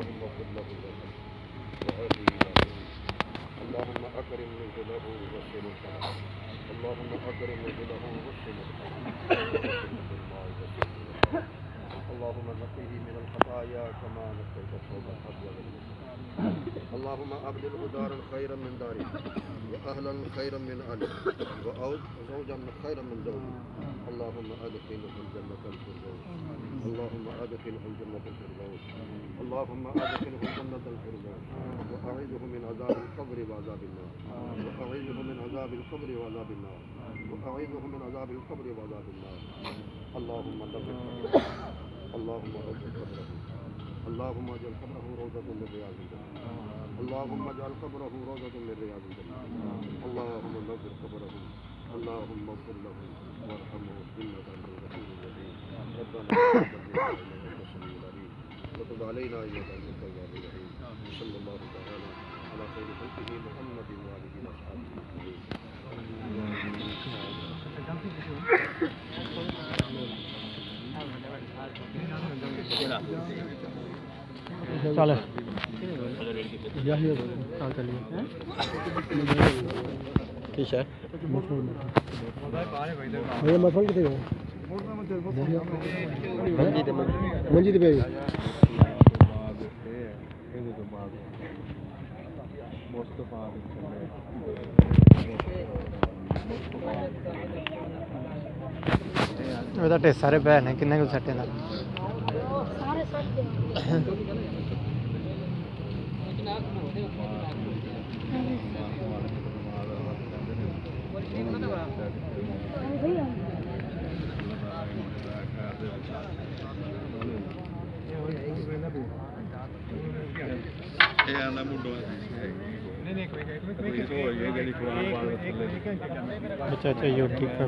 اللهم خذ له الرحم وهديه إلى خير. اللهم أكرم نزله ووسع مدخله. اللهم أكرم نزله ووسع مدخله. اللهم نقيه من الخطايا كما نقيت الثوب الأبيض من الدنس. اللهم أبدله دارا خيرا من داره وأهلا خيرا من أهله وزوجا خيرا من زوجه. اللهم أدخله الجنة الفردوس. اللهم أدخله الجنة الفردوس. اللهم أدخله الجنة الفردوس وأعيذه من عذاب القبر وعذاب النار. وأعيذه من عذاب القبر وعذاب النار. وأعيذه من عذاب القبر وعذاب النار. اللهم نبه اللهم رب قبره. اللهم اجعل قبره روضة من رياض الجنة. اللهم اجعل قبره روضة من رياض الجنة. اللهم نور قبره. اللهم اغفر له وارحمه إنك أنت الغفور الرحيم. ربنا تقبل منا إنك السميع العليم وتب علينا إنك أنت التواب الرحيم. صلى الله تعالى على خير خلقه محمد وآله وأصحابه أجمعين. चले ठीक है भैया मथुर कितने गए मंजी पे सारे भैन है किन्ने सट्टे अच्छा अच्छा यूट्यूब पर